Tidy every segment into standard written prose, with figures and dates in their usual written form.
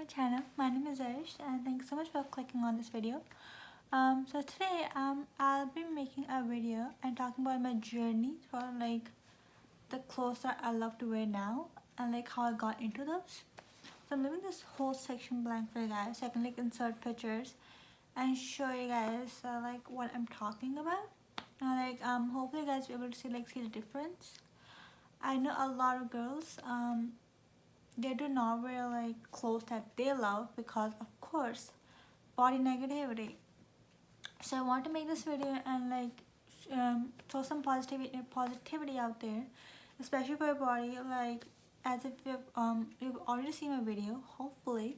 channel. My name is Arish and thanks so much for clicking on this video. So today I'll be making a video and talking about my journey for like the clothes that I love to wear now and like how I got into those. So I'm leaving this whole section blank for you guys so I can like insert pictures and show you guys like what I'm talking about. Hopefully you guys will be able to see the difference. I know a lot of girls they do not wear like clothes that they love because of course body negativity. So I want to make this video and throw some positivity out there, especially for your body, like as if you've already seen my video hopefully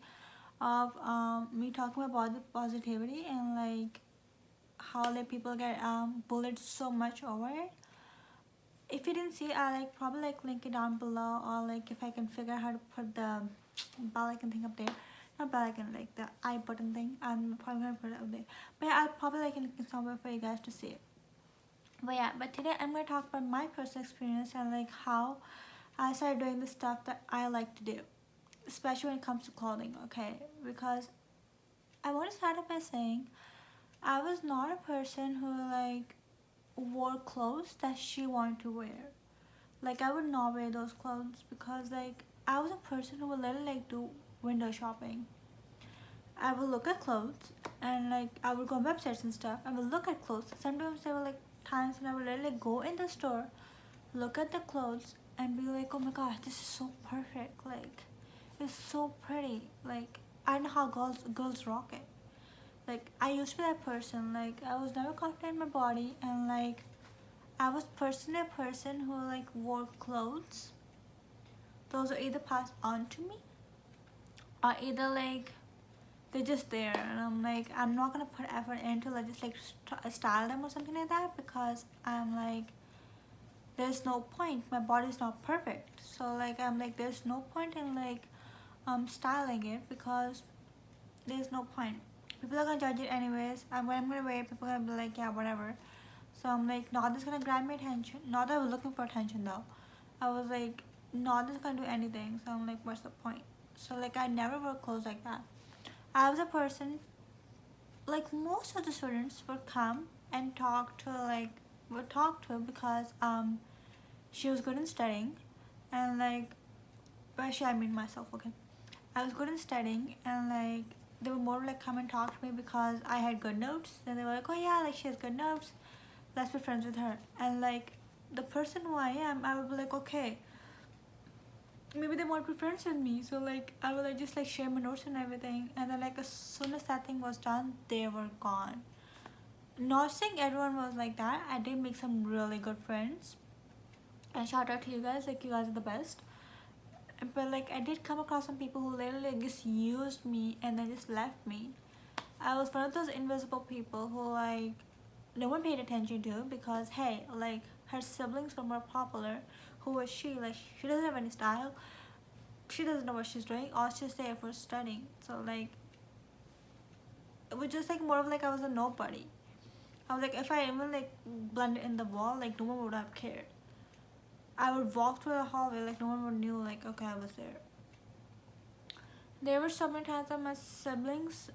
of me talking about the positivity and like how like people get bullied so much over it. If you didn't see, I like probably like link it down below, or like if I can figure out how to put the bell icon thing up there. Not bell icon, like the I button thing. I'm probably gonna put it up there. But yeah, I'll probably like link it somewhere for you guys to see it. But yeah, but today I'm gonna talk about my personal experience and like how I started doing the stuff that I like to do, especially when it comes to clothing. Okay, because I want to start off by saying I was not a person who like wore clothes that she wanted to wear. Like I would not wear those clothes because like I was a person who would literally like do window shopping. I would look at clothes and like I would go on websites and stuff. I would look at clothes. Sometimes there were like times when I would literally go in the store, look at the clothes and be like, oh my god, this is so perfect. Like it's so pretty. Like I know how girls rock it. Like I used to be that person. Like I was never confident in my body and like I was personally a person who like wore clothes. Those are either passed on to me or either like they're just there and I'm like I'm not gonna put effort into like just like style them or something like that because I'm like there's no point. My body's not perfect. So like I'm like there's no point in like styling it because there's no point. People are gonna judge it anyways. And when I'm gonna wear it, people are gonna be like, yeah, whatever. So I'm like, not this gonna grab my attention. Not that I was looking for attention though. I was like, not this gonna do anything. So I'm like, what's the point? So like I never wore clothes like that. I was a person like most of the students would come and talk to like would talk to her because she was good in studying and like by she I mean myself, okay. I was good in studying and like they would more like come and talk to me because I had good notes. Then they were like, oh yeah, like she has good notes, let's be friends with her. And like the person who I am, I would be like, okay, maybe they want to be friends with me. So like I would like just like share my notes and everything. And then like as soon as that thing was done, they were gone. Not saying everyone was like that. I did make some really good friends. And shout out to you guys, like you guys are the best. But like I did come across some people who literally just used me and then just left me. I was one of those invisible people who like no one paid attention to because hey, like her siblings were more popular. Who was she? Like she doesn't have any style. She doesn't know what she's doing. All she's there for studying. So like it was just like more of like I was a nobody. I was like if I even like blended in the wall, like no one would have cared. I would walk through the hallway like no one would knew like okay I was there. There were so many times that my siblings,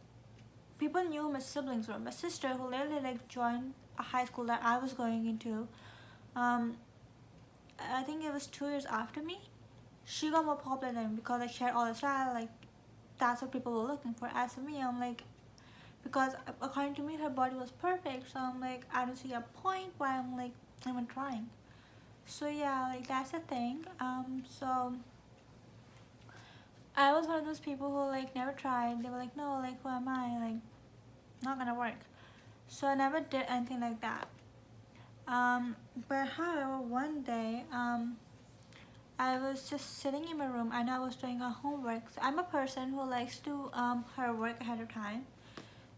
people knew who my siblings were. My sister who literally like joined a high school that I was going into, um, I think it was 2 years after me. She got more popular than me because like she had all the style, like that's what people were looking for. As for me, I'm like because according to me her body was perfect, so I'm like I don't see a point why I'm like even trying. So yeah, like that's the thing. So I was one of those people who like never tried. They were like, no, like who am I? Like not gonna work. So I never did anything like that. But however, one day, I was just sitting in my room and I was doing a homework. So I'm a person who likes to do her work ahead of time.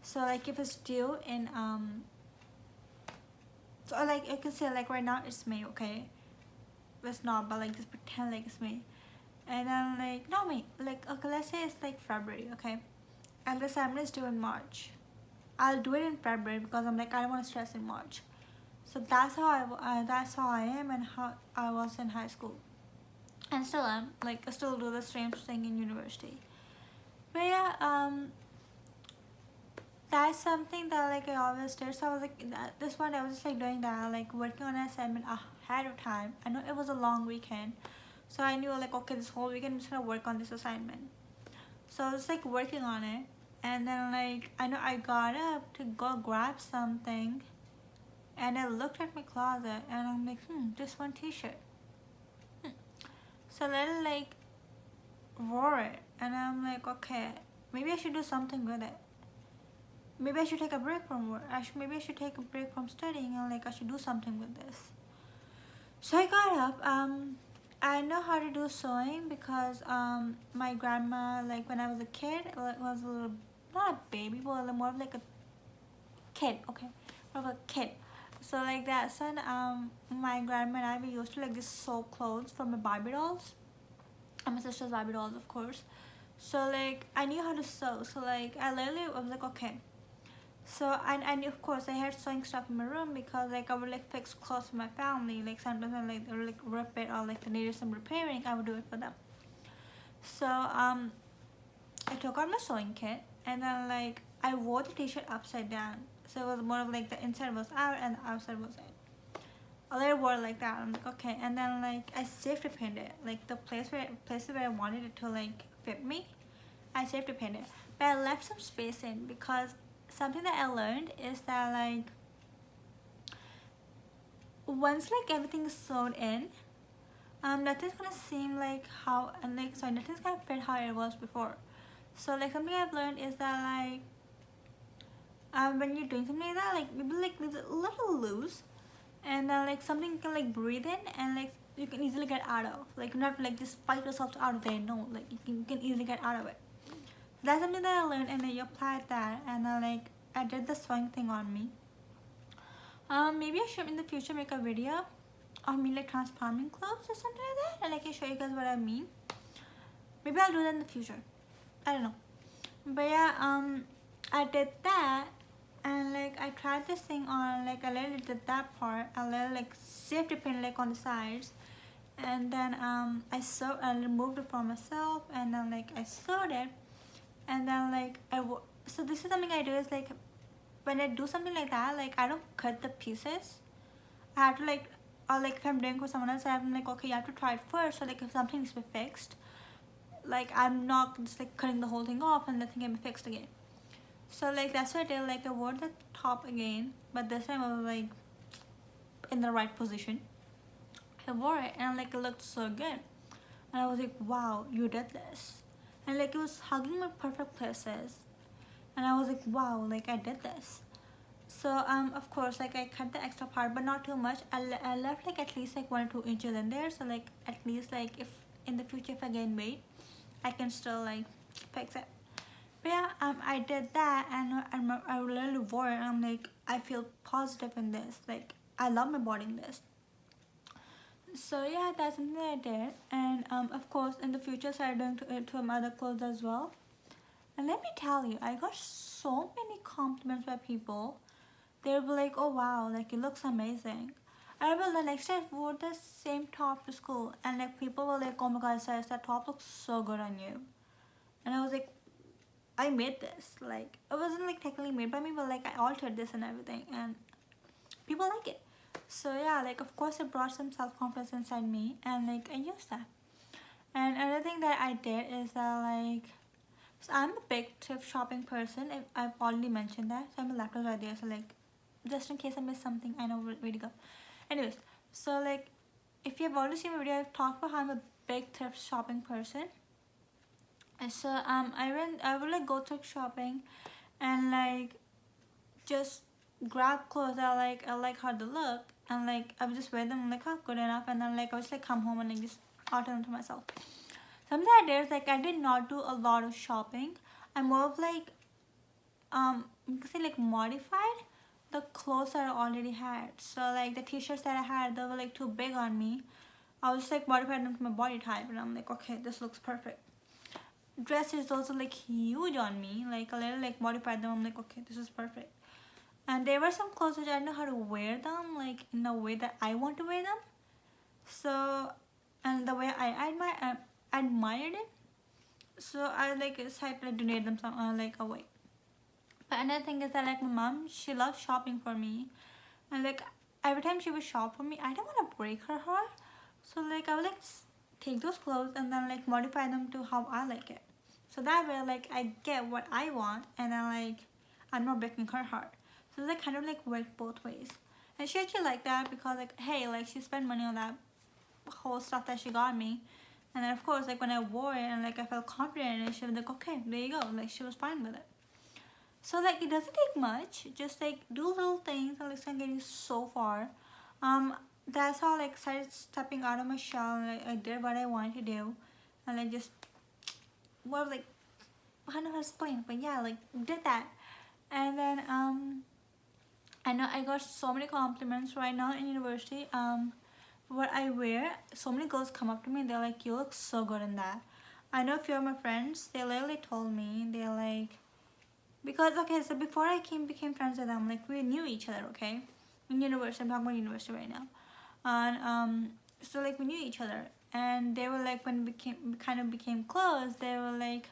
So like if it's due in so like I can say like right now it's May, okay? It's not, but like just pretend like it's May. And I'm like, no May, like okay, let's say it's like February, okay? And the assignment is due in March. I'll do it in February because I'm like I don't want to stress in March. So that's how I am and how I was in high school, and still am. Like I still do the same thing in university. But yeah, that's something that like I always did. So I was like, this one I was just like doing that, like working on an assignment ahead of time. I know it was a long weekend, so I knew like, okay, this whole weekend I'm just gonna work on this assignment. So I was like working on it, and then like I know I got up to go grab something, and I looked at my closet, and I'm like, just one T-shirt. So I like wore it, and I'm like, okay, maybe I should do something with it. Maybe I should take a break from work. Maybe I should take a break from studying, and like I should do something with this. So I got up. I know how to do sewing because my grandma, like when I was a kid, was a little, not a baby, but more of like a kid. Okay, more of a kid. So like that, son. My grandma and I, we used to like just sew clothes from my Barbie dolls, and my sister's Barbie dolls, of course. So like I knew how to sew. So like I literally was like, okay. So and of course I had sewing stuff in my room because like I would like fix clothes for my family. Like sometimes I like rip it, or like they needed some repairing, I would do it for them. So I took out my sewing kit, and then like I wore the t-shirt upside down. So it was more of like the inside was out and the outside was in. I later wore it like that. I'm like, okay, and then like I safety pinned it, like the places where I wanted it to like fit me. I safety pinned it, but I left some space in because something that I learned is that like once like everything is sewn in, nothing's gonna seem like how, and like sorry, nothing's gonna fit how it was before. So like something I've learned is that like when you're doing something like that, like maybe like leave it a little loose, and then like something you can like breathe in, and like you can easily get out of. Like you don't have to like just fight yourself out of there. No, like you can easily get out of it. That's something that I learned, and I applied that, and like I did the swing thing on me. Maybe I should in the future make a video of me like transforming clothes or something like that, and I can show you guys what I mean. Maybe I'll do that in the future. I don't know. But yeah, I did that, and like I tried this thing on, like I literally did that part. I literally like safety pin like on the sides, and then I sewed and removed it for myself, and then like I sewed it, and then like so this is something I do is like when I do something like that, like I don't cut the pieces. I have to like, or like if I'm doing for someone else, I'm like, okay, you have to try it first. So like if something needs to be fixed, like I'm not just like cutting the whole thing off and letting it be fixed again. So like that's what I did. Like I wore the top again, but this time I was like in the right position. I wore it, and like it looked so good, and I was like, wow, you did this. And like it was hugging my perfect places, and I was like, wow, like I did this. So of course like I cut the extra part, but not too much. I left like at least like 1 or 2 inches in there, so like at least like if in the future if I gain weight, I can still like fix it. But yeah, I did that, and I literally wore it, and I'm like, I feel positive in this, like I love my body in this. So yeah, that's something that I did, and of course in the future I started doing to some other clothes as well. And let me tell you, I got so many compliments by people. They'll be like, oh wow, like it looks amazing. I remember the next day I wore the same top to school, and like people were like, oh my god, Cyrus, that top looks so good on you. And I was like, I made this. Like it wasn't like technically made by me, but like I altered this and everything, and people like it. So yeah, like of course it brought some self-confidence inside me, and like I used that. And another thing that I did is that like, so I'm a big thrift shopping person. I've already mentioned that. So I'm a laptop right there. So like, just in case I missed something, I know where to go. Anyways, so like, if you've already seen my video, I've talked about how I'm a big thrift shopping person. And so I would like go thrift shopping, and like just grab clothes that I like how they look, and like I would just wear them like, oh, good enough, and then like I would just like come home and like just alter them to myself. Something I did is like I did not do a lot of shopping. I'm more of like you can say like modified the clothes that I already had. So like the t-shirts that I had, they were like too big on me. I was just like modified them to my body type, and I'm like, okay, this looks perfect. Dresses also like huge on me. Like a little like modified them. I'm like, okay, this is perfect. And there were some clothes which I didn't know how to wear them, like in the way that I want to wear them. So, and the way I admired it, so I like decided to donate them some like away. But another thing is that like my mom, she loves shopping for me, and like every time she would shop for me, I didn't want to break her heart. So like I would like take those clothes and then like modify them to how I like it. So that way like I get what I want, and then like I'm not breaking her heart. So it's like kind of like work both ways. And she actually liked that because like hey, like she spent money on that whole stuff that she got me. And then of course like when I wore it and like I felt confident in it, she was like, okay, there you go. Like she was fine with it. So like it doesn't take much. Just like do little things and it's gonna get you so far. Um that's how like started stepping out of my shell, and like I did what I wanted to do, and I just well like I don't know how to explain, but yeah, like did that. And then I know I got so many compliments right now in university. What I wear, so many girls come up to me and they're like, you look so good in that. I know a few of my friends, they literally told me, they're like, because okay, so before I became friends with them, like we knew each other, okay, in university. I'm talking about university right now. And so like we knew each other, and they were like, when we became close, they were like,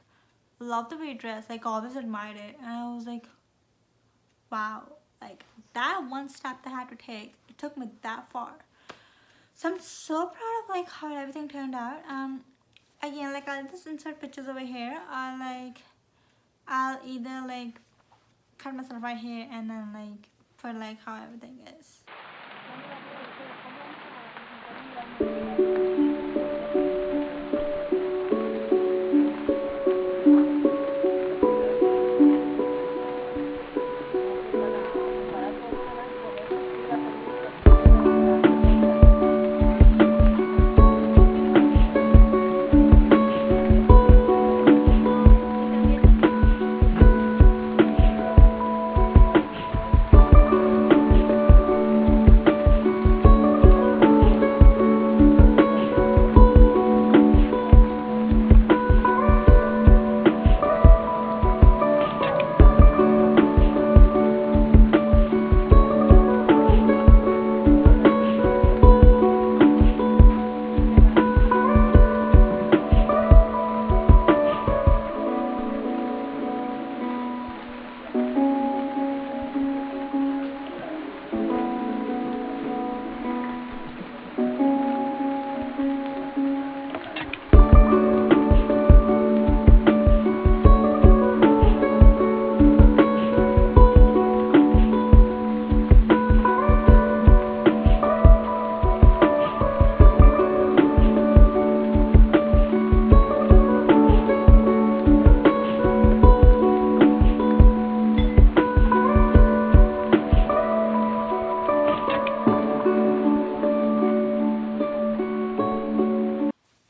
love the way you dress, like always admired it. And I was like, wow, like that one step that I had to take, it took me that far. So I'm so proud of like how everything turned out. Again, like I'll just insert pictures over here. I'll either like cut myself right here and then like put like how everything is.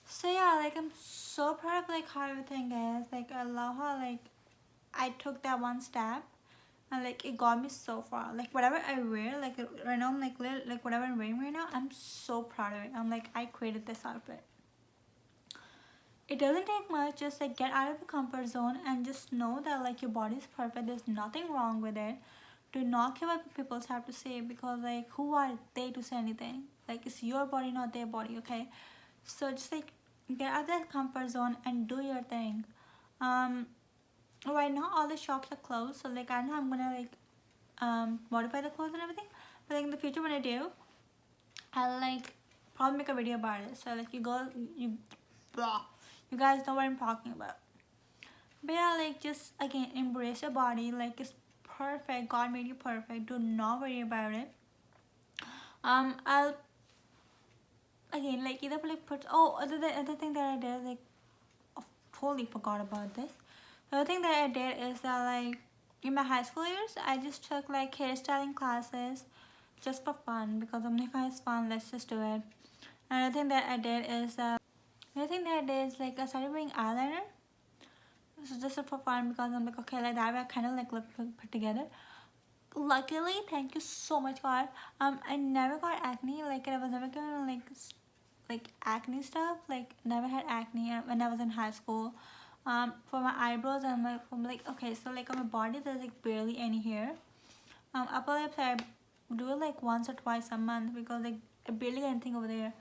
So yeah, like I'm so proud of like how everything is. Like I love how like I took that one step, and like it got me so far. Like whatever I wear, like right now I'm like whatever I'm wearing right now, I'm so proud of it. I'm like I created this outfit. It doesn't take much, just like get out of the comfort zone and just know that like your body is perfect. There's nothing wrong with it. Do not care what people have to say, because like who are they to say anything? Like it's your body, not their body, okay? So just like get out of that comfort zone and do your thing. Um right now all the shops are closed, so like I know I'm gonna like modify the clothes and everything. But like in the future when I do, I'll like probably make a video about it. So like blah, you guys know what I'm talking about. But yeah, like just again embrace your body. Like it's perfect. God made you perfect. Do not worry about it. I'll again like either like put other thing that I did, like I totally forgot about this. The other thing that I did is that like in my high school years, I just took like hairstyling classes just for fun, because I'm like, oh, it's fun, let's just do it. Another thing that I did is like I started wearing eyeliner. This is just for fun, because I'm like, okay, like that way I kind of like look put together. Luckily, thank you so much, God. I never got acne. Like I was never given like acne stuff. Like never had acne when I was in high school. For my eyebrows, I'm like okay, so like on my body there's like barely any hair. Upper lips I do it like once or twice a month, because like I barely get anything over there.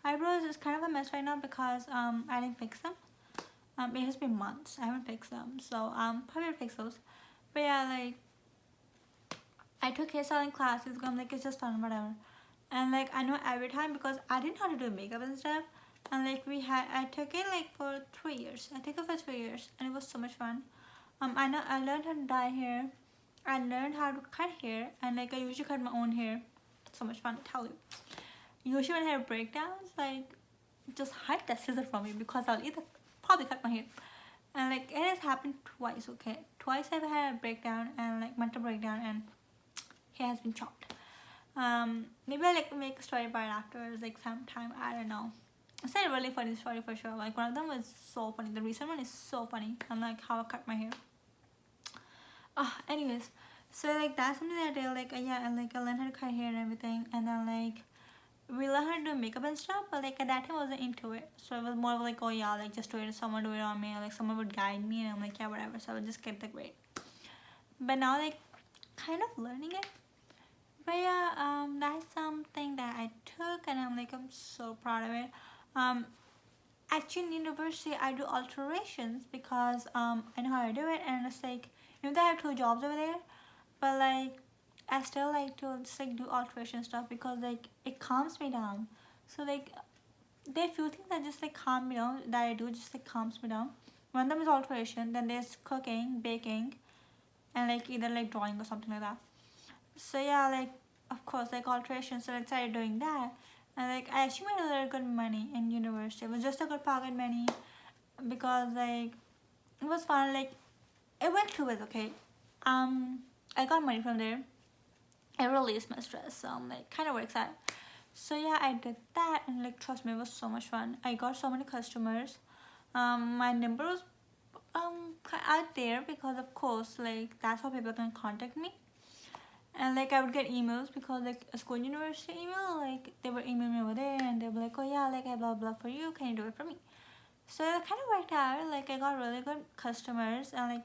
Eyebrows is kind of a mess right now because I didn't fix them. It has been months. I haven't fixed them, so probably fix those. But yeah, like I took hairstyling classes. I'm like, it's just fun, whatever. And like I know every time because I didn't know how to do makeup and stuff. And like I took it like for 3 years. I took it for 3 years, and it was so much fun. I learned how to dye hair. I learned how to cut hair, and like I usually cut my own hair. It's so much fun to tell you. Usually when I have breakdowns, like just hide that scissor from me because I'll either probably cut my hair. And like it has happened twice, okay? Twice I've had a breakdown and like mental breakdown and hair has been chopped. Maybe I'll like make a story about it afterwards, like sometime, I don't know. It's not a really funny story for sure. Like one of them was so funny. The recent one is so funny. And like how I cut my hair. Anyways, so like that's something that I did. Like yeah, and like I learned how to cut hair and everything, and then like we learned how to do makeup and stuff. But like at that time I wasn't into it, so it was more of like, oh yeah, like just do it. Someone do it on me, or like someone would guide me, and I'm like, yeah, whatever. So I would just get the grade. But now like kind of learning it. But yeah, that's something that I took, and I'm so proud of it. Actually in university I do alterations because I know how to do it, and it's like even though I have 2 jobs over there, but like I still like to just like do alteration stuff because like it calms me down. So like there are few things that just like calm me down that I do, just like calms me down. One of them is alteration, then there's cooking, baking, and like either like drawing or something like that. So yeah, like of course like alteration, so I started doing that, and like I actually made a little good money in university. It was just a good pocket money because like it was fun. Like it went through it, okay. I got money from there. It released my stress, so I'm like kind of works out. So yeah, I did that, and like trust me, it was so much fun. I got so many customers. My number was out there because of course like that's how people can contact me. And like I would get emails because like a school university email, like they were emailing me over there, and they were like, oh yeah, like I blah blah for you, can you do it for me? So it kind of worked out. Like I got really good customers, and like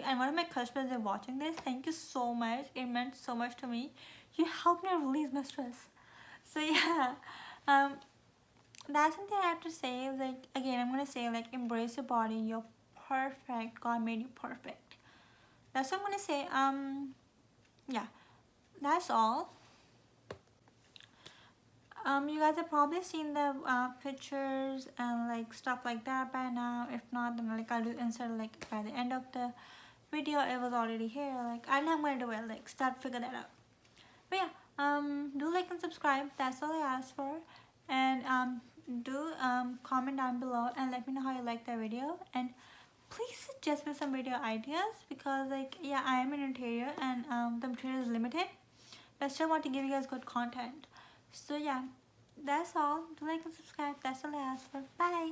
and one of my customers are watching this. Thank you so much. It meant so much to me. You helped me release my stress. So yeah, um, that's something I have to say. Like again, I'm gonna say like embrace your body. You're perfect. God made you perfect. That's what I'm gonna say. Yeah, that's all. You guys have probably seen the pictures and like stuff like that by now. If not, then like I'll do insert like by the end of the video. It was already here. Like I know I'm gonna do it. Like start figure that out. But yeah, do like and subscribe. That's all I asked for. And do comment down below and let me know how you like the video. And please suggest me some video ideas because like yeah, I am in Ontario and the material is limited. But I still want to give you guys good content. So yeah, that's all. Do like and subscribe. That's all I ask for. Bye.